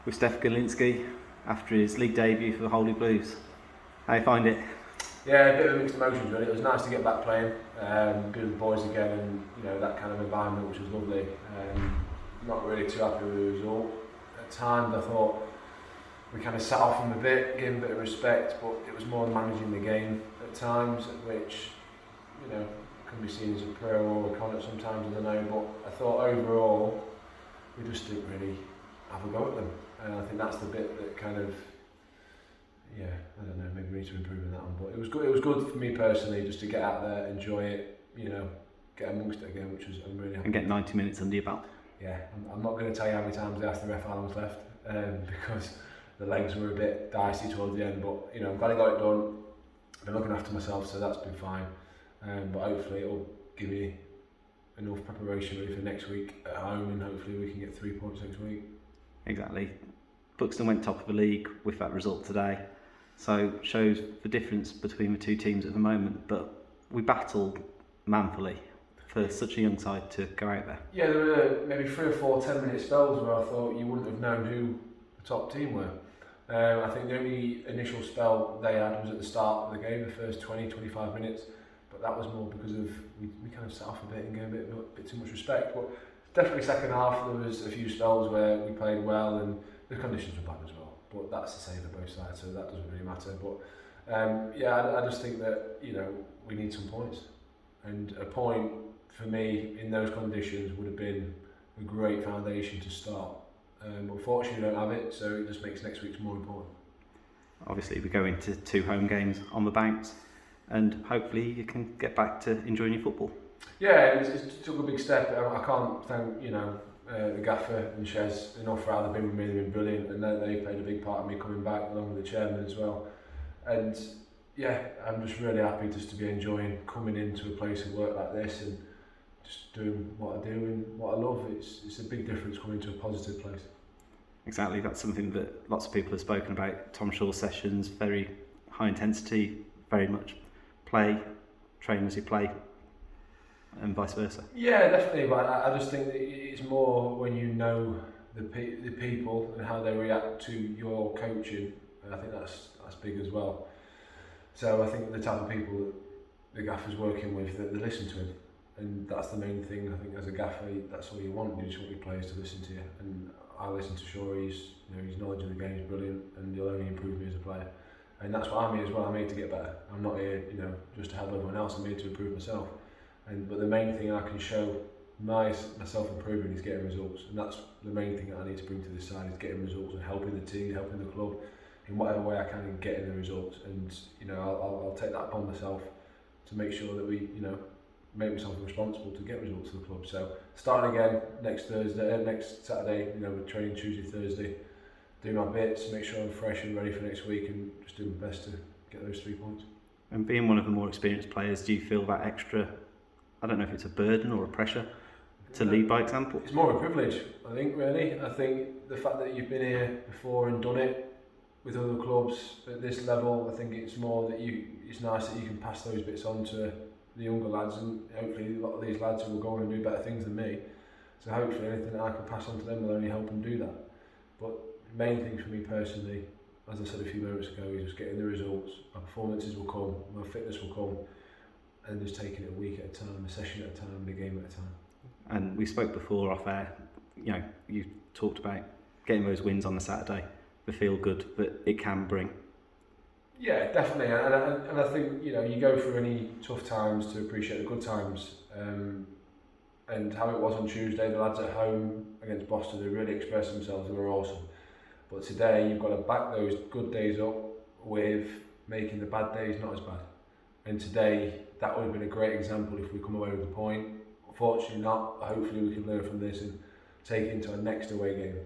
with Stef Galinski after his league debut for the Holy Blues. How you find it? Yeah, a bit of mixed emotions really. It was nice to get back playing, be with the boys again, and that kind of environment, which was lovely. Not really too happy with the result. At times I thought we kind of sat off him a bit, gave him a bit of respect, but it was more managing the game at times, which can be seen as a pro or a con at sometimes, I don't know. But I thought overall we just didn't really have a go at them, and I think that's the bit that kind of, I don't know, maybe we need to improve on that one. But it was good. It was good for me personally just to get out there, enjoy it, get amongst it again, which was I'm really happy. And get 90 minutes under your belt. Yeah, I'm not going to tell you how many times they asked the ref how long was left, because the legs were a bit dicey towards the end. But I'm glad I got it done. I've been looking after myself, so that's been fine. But hopefully it'll give me enough preparation ready for next week at home, and hopefully we can get 3 points next week. Exactly. Buxton went top of the league with that result today, so shows the difference between the two teams at the moment. But we battled manfully for such a young side to go out there. Yeah, there were maybe 3 or 4 10-minute spells where I thought you wouldn't have known who the top team were. I think the only initial spell they had was at the start of the game, the first 20-25 minutes, but that was more because of we kind of sat off a bit and gave a bit too much respect. But definitely second half there was a few spells where we played well and the conditions were bad as well. But that's the same for both sides, so that doesn't really matter. But I just think that we need some points, and a point for me in those conditions would have been a great foundation to start. Unfortunately, we don't have it, so it just makes next week's more important. Obviously, we go into 2 home games on the bounce, and hopefully you can get back to enjoying your football. Yeah, it took a big step. I can't thank the gaffer and Shez enough for how they've been with me. They've been brilliant, and they played a big part of me coming back, along with the chairman as well. And I'm just really happy just to be enjoying coming into a place of work like this and just doing what I do and what I love. It's a big difference coming to a positive place. Exactly, that's something that lots of people have spoken about. Tom Shaw's sessions, very high intensity, very much train as you play, and vice versa. Yeah, definitely, but I just think that it's more when you know the people and how they react to your coaching, and I think that's big as well. So I think the type of people that the gaffer's working with, that they listen to him, and that's the main thing. I think as a gaffer, that's all you want. You just want your players to listen to you, and I listen to Shaw. His knowledge of the game is brilliant, and he'll only improve me as a player. And that's what I'm here as well. I'm here to get better. I'm not here, just to help everyone else. I'm here to improve myself. But the main thing I can show myself improving is getting results, and that's the main thing that I need to bring to this side, is getting results and helping the team, helping the club in whatever way I can in getting the results. And I'll take that upon myself to make sure that we make myself responsible to get results for the club. So starting again next Saturday, we're training Tuesday, Thursday, do my bits, make sure I'm fresh and ready for next week, and just do my best to get those 3 points. And being one of the more experienced players, do you feel that extra, I don't know if it's a burden or a pressure, to lead by example? It's more a privilege, I think, really. I think the fact that you've been here before and done it with other clubs at this level, I think it's more that it's nice that you can pass those bits on to the younger lads, and hopefully a lot of these lads who will go on and do better things than me. So hopefully anything that I can pass on to them will only help them do that. But the main thing for me personally, as I said a few moments ago, is just getting the results. My performances will come, my fitness will come, and just taking it a week at a time, a session at a time, and a game at a time. And we spoke before off air, you talked about getting those wins on the Saturday, the feel good that it can bring. Yeah, definitely, and I think you go through any tough times to appreciate the good times, and how it was on Tuesday. The lads at home against Boston, they really expressed themselves. They were awesome. But today you've got to back those good days up with making the bad days not as bad. And today that would have been a great example if we come away with a point. Unfortunately not. Hopefully we can learn from this and take it into our next away game.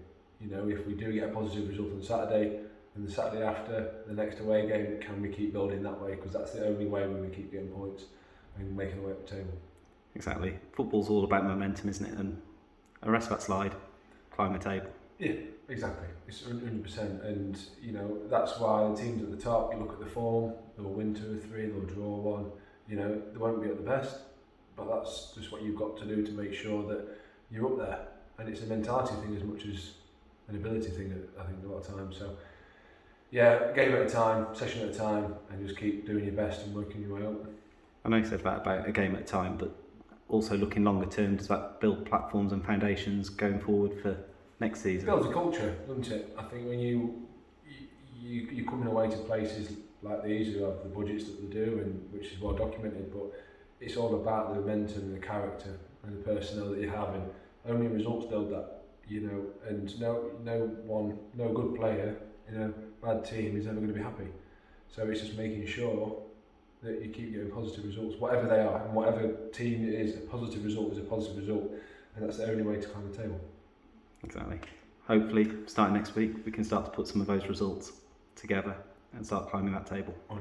If we do get a positive result on Saturday, and the Saturday after, the next away game, can we keep building that way? Because that's the only way we can keep getting points and making our way up the table. Exactly. Football's all about momentum, isn't it? And arrest that slide, climb the table. Yeah, exactly. It's 100%. And, that's why the teams at the top, you look at the form, they'll win 2 or 3, they'll draw 1. They won't be at the best, but that's just what you've got to do to make sure that you're up there. And it's a mentality thing as much as an ability thing, I think, a lot of times. So, yeah, game at a time, session at a time, and just keep doing your best and working your way up. I know you said that about a game at a time, but also looking longer term, does that build platforms and foundations going forward for next season? It builds a culture, doesn't it? I think when you're coming away to places like these who have the budgets that they do, and which is well documented, but it's all about the momentum and the character and the personnel that you have, and only results build that, you know. And no good player in a bad team is ever going to be happy. So it's just making sure that you keep getting positive results, whatever they are, and whatever team it is, a positive result is a positive result, and that's the only way to climb the table. Exactly. Hopefully, starting next week, we can start to put some of those results together and start climbing that table. 100%.